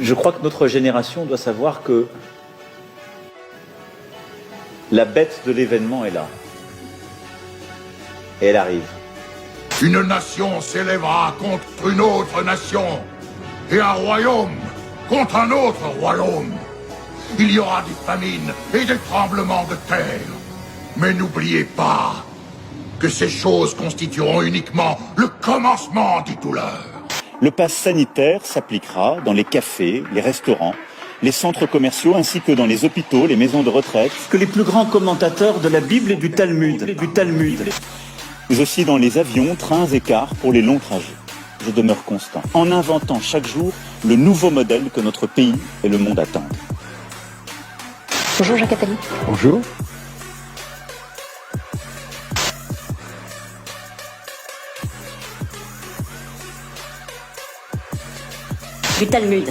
Je crois que notre génération doit savoir que la bête de l'événement est là. Et elle arrive. Une nation s'élèvera contre une autre nation, et un royaume contre un autre royaume. Il y aura des famines et des tremblements de terre. Mais n'oubliez pas que ces choses constitueront uniquement le commencement des douleurs. Le pass sanitaire s'appliquera dans les cafés, les restaurants, les centres commerciaux ainsi que dans les hôpitaux, les maisons de retraite, que les plus grands commentateurs de la Bible et du Talmud, mais aussi dans les avions, trains et cars pour les longs trajets. Je demeure constant, en inventant chaque jour le nouveau modèle que notre pays et le monde attendent. Bonjour Jacques Attali. Bonjour. Du Talmud.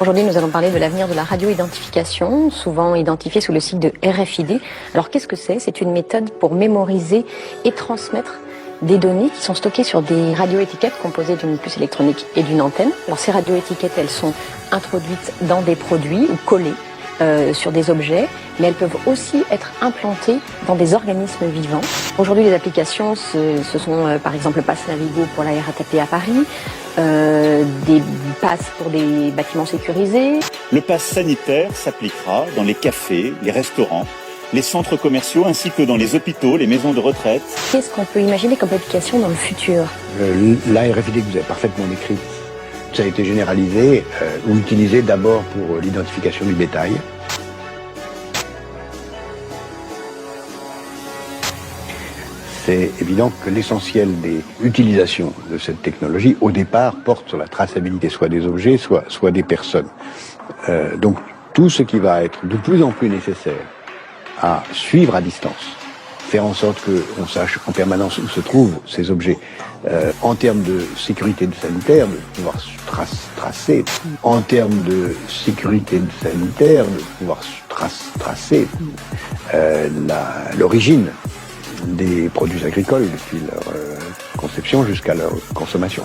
Aujourd'hui, nous allons parler de l'avenir de la radio-identification, souvent identifiée sous le sigle de RFID. Alors, qu'est-ce que c'est ? C'est une méthode pour mémoriser et transmettre des données qui sont stockées sur des radioétiquettes composées d'une puce électronique et d'une antenne. Alors, ces radioétiquettes, elles sont introduites dans des produits ou collées sur des objets, mais elles peuvent aussi être implantées dans des organismes vivants. Aujourd'hui, les applications, ce sont par exemple le pass Navigo pour la RATP à Paris, des passes pour des bâtiments sécurisés. Le pass sanitaire s'appliquera dans les cafés, les restaurants, les centres commerciaux ainsi que dans les hôpitaux, les maisons de retraite. Qu'est-ce qu'on peut imaginer comme application dans le futur ? La RFID que vous avez parfaitement décrite, ça a été généralisé ou utilisé d'abord pour l'identification du bétail. C'est évident que l'essentiel des utilisations de cette technologie, au départ, porte sur la traçabilité, soit des objets, soit des personnes. Donc tout ce qui va être de plus en plus nécessaire à suivre à distance, faire en sorte qu'on sache en permanence où se trouvent ces objets, en termes de sécurité sanitaire, de pouvoir tracer, en termes de sécurité sanitaire, de pouvoir tracer l'origine des produits agricoles depuis leur conception jusqu'à leur consommation.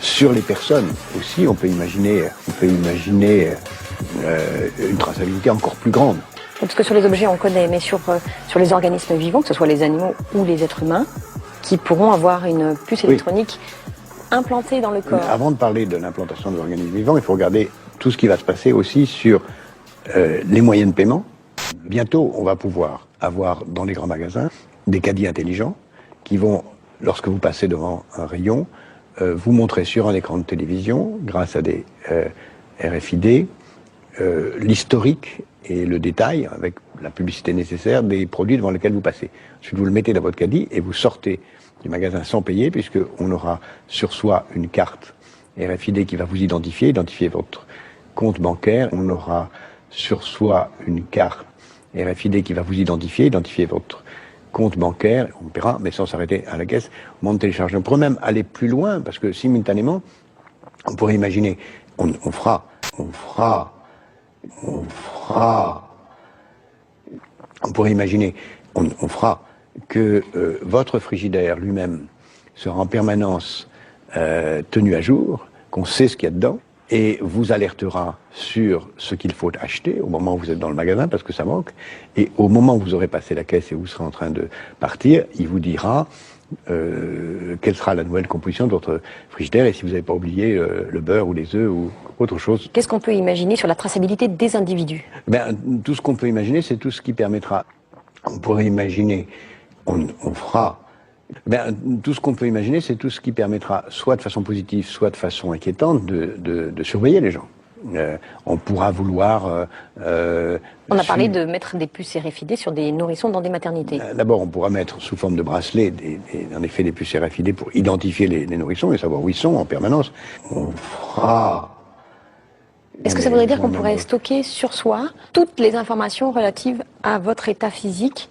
Sur les personnes aussi, on peut imaginer une traçabilité encore plus grande. Parce que sur les objets, on connaît, mais sur les organismes vivants, que ce soit les animaux ou les êtres humains, qui pourront avoir une puce électronique implantée dans le corps. Avant de parler de l'implantation de l'organisme vivant, il faut regarder tout ce qui va se passer aussi sur les moyens de paiement. Bientôt, on va pouvoir avoir dans les grands magasins des caddies intelligents qui vont, lorsque vous passez devant un rayon, vous montrer sur un écran de télévision, grâce à des RFID, l'historique et le détail, avec la publicité nécessaire, des produits devant lesquels vous passez. Ensuite, vous le mettez dans votre caddie et vous sortez du magasin sans payer, puisqu'on aura sur soi une carte RFID qui va vous identifier votre compte bancaire. On aura sur soi une carte RFID qui va vous identifier votre compte bancaire. On paiera, mais sans s'arrêter à la caisse, au moment de télécharger. On pourrait même aller plus loin, parce que simultanément, on pourrait imaginer, on fera que votre frigidaire lui-même sera en permanence tenu à jour, qu'on sait ce qu'il y a dedans, et vous alertera sur ce qu'il faut acheter au moment où vous êtes dans le magasin, parce que ça manque, et au moment où vous aurez passé la caisse et vous serez en train de partir, il vous dira quelle sera la nouvelle composition de votre frigidaire, et si vous n'avez pas oublié le beurre ou les œufs ou autre chose. Qu'est-ce qu'on peut imaginer sur la traçabilité des individus ? Tout ce qu'on peut imaginer, c'est tout ce qui permettra. On pourrait imaginer, tout ce qu'on peut imaginer, c'est tout ce qui permettra, soit de façon positive, soit de façon inquiétante, de surveiller les gens. On pourra vouloir... on a parlé de mettre des puces RFID sur des nourrissons dans des maternités. D'abord, on pourra mettre sous forme de bracelet, en effet, des puces RFID pour identifier les nourrissons et savoir où ils sont en permanence. On fera... Est-ce que ça voudrait dire qu'on pourrait stocker sur soi toutes les informations relatives à votre état physique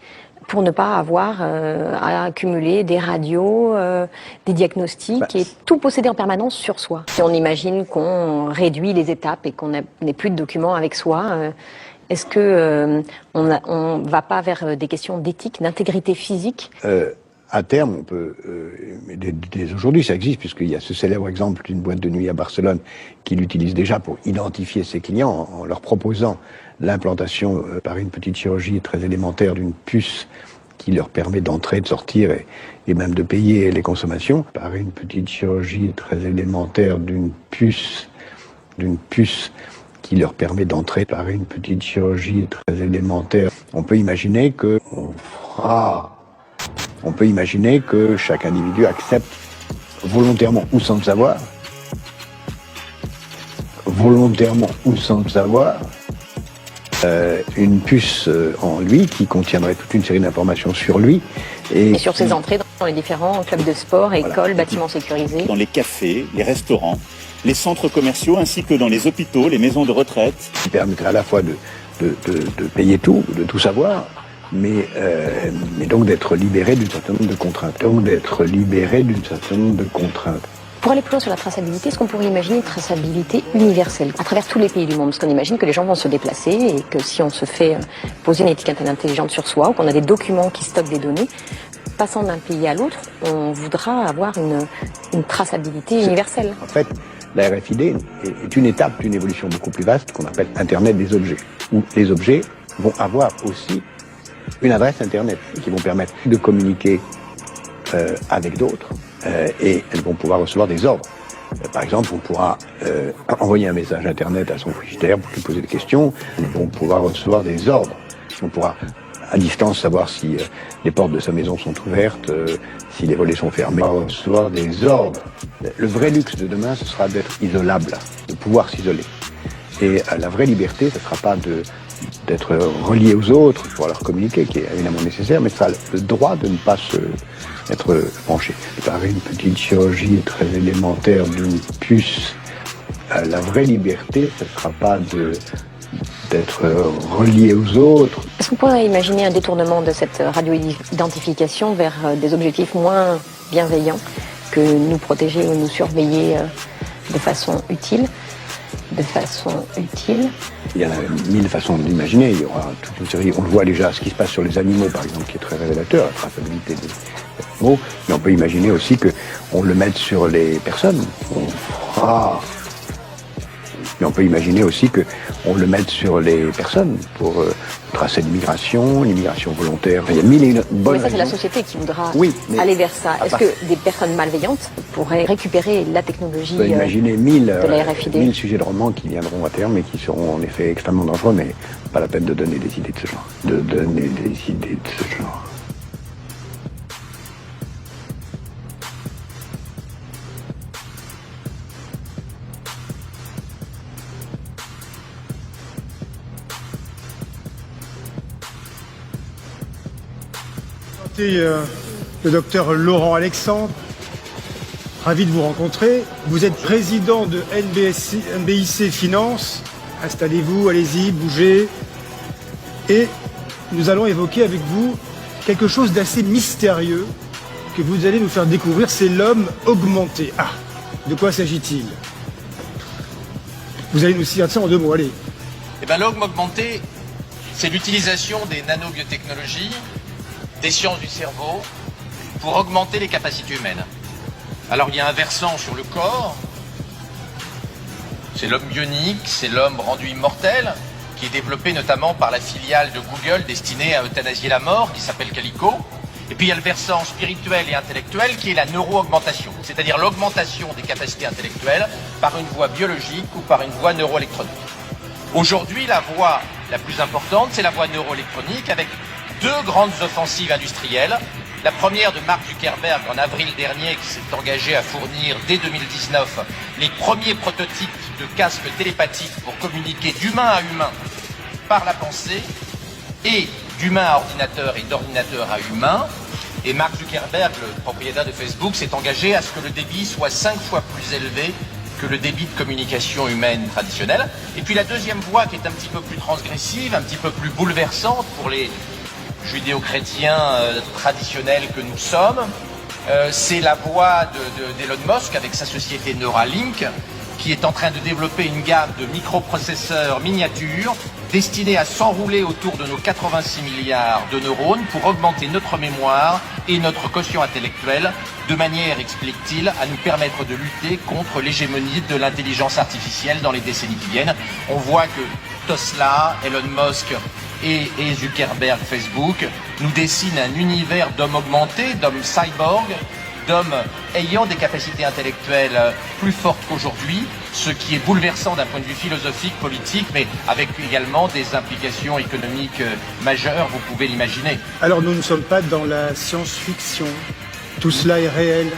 pour ne pas avoir à accumuler des radios, des diagnostics et tout posséder en permanence sur soi. Si on imagine qu'on réduit les étapes et qu'on n'ait plus de documents avec soi, est-ce que on va pas vers des questions d'éthique, d'intégrité physique ? à terme, on peut, dès aujourd'hui, ça existe, puisqu'il y a ce célèbre exemple d'une boîte de nuit à Barcelone qui l'utilise déjà pour identifier ses clients en leur proposant l'implantation par une petite chirurgie très élémentaire d'une puce qui leur permet d'entrer, de sortir et même de payer les consommations par une petite chirurgie très élémentaire d'une puce qui leur permet d'entrer par une petite chirurgie très élémentaire. On peut imaginer que chaque individu accepte volontairement ou sans le savoir, une puce en lui qui contiendrait toute une série d'informations sur lui. Et sur ses entrées dans les différents clubs de sport, écoles, bâtiments sécurisés. Dans les cafés, les restaurants, les centres commerciaux ainsi que dans les hôpitaux, les maisons de retraite. Qui permettrait à la fois de payer tout, de tout savoir, mais donc d'être libéré d'un certain nombre de contraintes. Pour aller plus loin sur la traçabilité, est-ce qu'on pourrait imaginer une traçabilité universelle à travers tous les pays du monde? Parce qu'on imagine que les gens vont se déplacer et que si on se fait poser une étiquette intelligente sur soi ou qu'on a des documents qui stockent des données, passant d'un pays à l'autre, on voudra avoir une traçabilité universelle. En fait, la RFID est une étape d'une évolution beaucoup plus vaste qu'on appelle Internet des objets, où les objets vont avoir aussi une adresse Internet qui vont permettre de communiquer avec d'autres et elles vont pouvoir recevoir des ordres. Par exemple, on pourra envoyer un message Internet à son frigidaire pour lui poser des questions. Ils vont pouvoir recevoir des ordres. On pourra à distance savoir si les portes de sa maison sont ouvertes, si les volets sont fermés. On pourra recevoir des ordres. Le vrai luxe de demain, ce sera d'être isolable, de pouvoir s'isoler. Et la vraie liberté, ce ne sera pas d'être relié aux autres pour leur communiquer, qui est évidemment nécessaire, mais ça a le droit de ne pas être branché. Par une petite chirurgie très élémentaire d'une puce, la vraie liberté, ce ne sera pas d'être relié aux autres. Est-ce qu'on pourrait imaginer un détournement de cette radio-identification vers des objectifs moins bienveillants que nous protéger ou nous surveiller de façon utile? Il y en a 1000 façons d'imaginer. Il y aura toute une série. On le voit déjà, ce qui se passe sur les animaux, par exemple, qui est très révélateur, la traçabilité des animaux. Mais on peut imaginer aussi qu'on le mette sur les personnes. Mais on peut imaginer aussi qu'on le mette sur les personnes pour tracer l'immigration volontaire. Il y a 1000 et une bonnes Mais ça, c'est la raisons. société qui voudra Oui, aller vers ça. Est-ce que des personnes malveillantes pourraient récupérer la technologie On peut imaginer 1000 de la RFID 1000 sujets de romans qui viendront à terme et qui seront en effet extrêmement dangereux, mais pas la peine de donner des idées de ce genre. Le docteur Laurent Alexandre, ravi de vous rencontrer. Vous êtes président de NBIC Finance. Installez-vous, allez-y, bougez. Et nous allons évoquer avec vous quelque chose d'assez mystérieux que vous allez nous faire découvrir, c'est l'homme augmenté. Ah, de quoi s'agit-il? Vous allez nous citer ça en 2 mots, allez. Eh bien, l'homme augmenté, c'est l'utilisation des nanobiotechnologies, des sciences du cerveau, pour augmenter les capacités humaines. Alors il y a un versant sur le corps, c'est l'homme bionique, c'est l'homme rendu immortel, qui est développé notamment par la filiale de Google destinée à euthanasier la mort, qui s'appelle Calico. Et puis il y a le versant spirituel et intellectuel, qui est la neuro-augmentation, c'est-à-dire l'augmentation des capacités intellectuelles par une voie biologique ou par une voie neuroélectronique. Aujourd'hui, la voie la plus importante, c'est la voie neuroélectronique, avec 2 grandes offensives industrielles. La première de Mark Zuckerberg en avril dernier, qui s'est engagé à fournir dès 2019 les premiers prototypes de casques télépathiques pour communiquer d'humain à humain par la pensée, et d'humain à ordinateur et d'ordinateur à humain. Et Mark Zuckerberg, le propriétaire de Facebook, s'est engagé à ce que le débit soit 5 fois plus élevé que le débit de communication humaine traditionnelle. Et puis la deuxième voie, qui est un petit peu plus transgressive, un petit peu plus bouleversante pour les judéo-chrétiens traditionnels que nous sommes, c'est la voie d'Elon Musk avec sa société Neuralink, qui est en train de développer une gamme de microprocesseurs miniatures destinés à s'enrouler autour de nos 86 milliards de neurones pour augmenter notre mémoire et notre quotient intellectuel, de manière, explique-t-il, à nous permettre de lutter contre l'hégémonie de l'intelligence artificielle dans les décennies qui viennent. On voit que Tesla, Elon Musk et Zuckerberg, Facebook, nous dessinent un univers d'hommes augmentés, d'hommes cyborgs, d'hommes ayant des capacités intellectuelles plus fortes qu'aujourd'hui, ce qui est bouleversant d'un point de vue philosophique, politique, mais avec également des implications économiques majeures, vous pouvez l'imaginer. Alors nous ne sommes pas dans la science-fiction, tout cela est réel.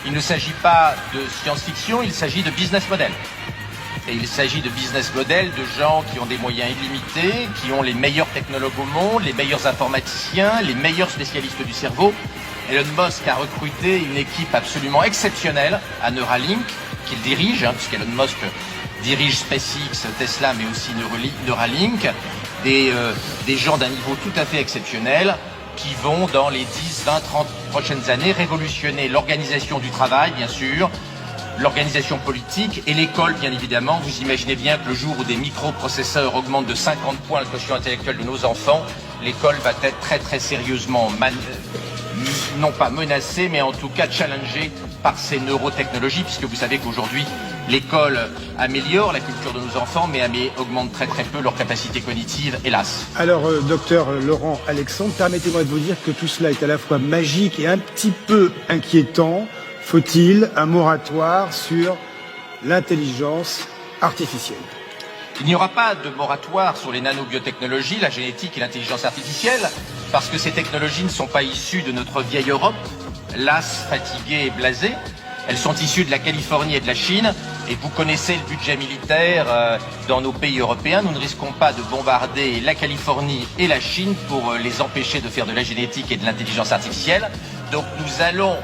Il ne s'agit pas de science-fiction, il s'agit de business model. Et il s'agit de business model de gens qui ont des moyens illimités, qui ont les meilleurs technologues au monde, les meilleurs informaticiens, les meilleurs spécialistes du cerveau. Elon Musk a recruté une équipe absolument exceptionnelle à Neuralink, qu'il dirige, puisqu'Elon Musk dirige SpaceX, Tesla, mais aussi Neuralink, des gens d'un niveau tout à fait exceptionnel qui vont, dans les 10, 20, 30 prochaines années, révolutionner l'organisation du travail, bien sûr, l'organisation politique et l'école, bien évidemment. Vous imaginez bien que le jour où des microprocesseurs augmentent de 50 points le quotient intellectuel de nos enfants, l'école va être très très sérieusement non pas menacée, mais en tout cas challengée par ces neurotechnologies, puisque vous savez qu'aujourd'hui, l'école améliore la culture de nos enfants, mais augmente très très peu leur capacité cognitive, hélas. Alors, docteur Laurent Alexandre, permettez-moi de vous dire que tout cela est à la fois magique et un petit peu inquiétant. Faut-il un moratoire sur l'intelligence artificielle? Il n'y aura pas de moratoire sur les nanobiotechnologies, la génétique et l'intelligence artificielle, parce que ces technologies ne sont pas issues de notre vieille Europe, lasse, fatiguée et blasée. Elles sont issues de la Californie et de la Chine, et vous connaissez le budget militaire dans nos pays européens. Nous ne risquons pas de bombarder la Californie et la Chine pour les empêcher de faire de la génétique et de l'intelligence artificielle. Donc nous allons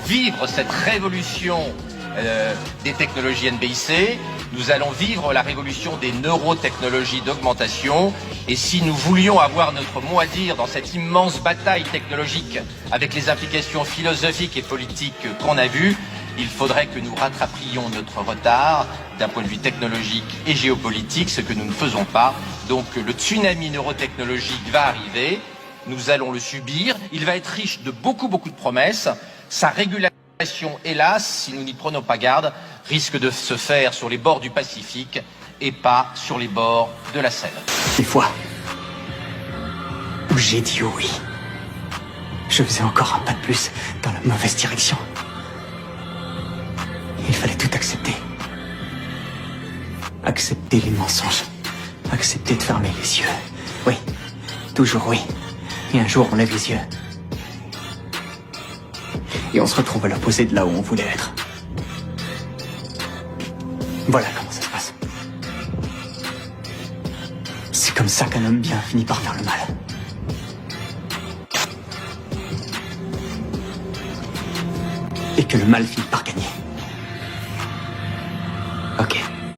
vivre cette révolution des technologies NBIC, nous allons vivre la révolution des neurotechnologies d'augmentation, et si nous voulions avoir notre mot à dire dans cette immense bataille technologique avec les implications philosophiques et politiques qu'on a vues, il faudrait que nous rattrapions notre retard d'un point de vue technologique et géopolitique, ce que nous ne faisons pas. Donc le tsunami neurotechnologique va arriver, nous allons le subir, il va être riche de beaucoup de promesses, sa régulation, hélas, si nous n'y prenons pas garde, risque de se faire sur les bords du Pacifique et pas sur les bords de la Seine. Des fois où j'ai dit oui, je faisais encore un pas de plus dans la mauvaise direction. Il fallait tout accepter. Accepter les mensonges. Accepter de fermer les yeux. Oui, toujours oui. Et un jour on lève les yeux. Et on se retrouve à l'opposé de là où on voulait être. Voilà comment ça se passe. C'est comme ça qu'un homme bien finit par faire le mal. Et que le mal finit par gagner. Ok.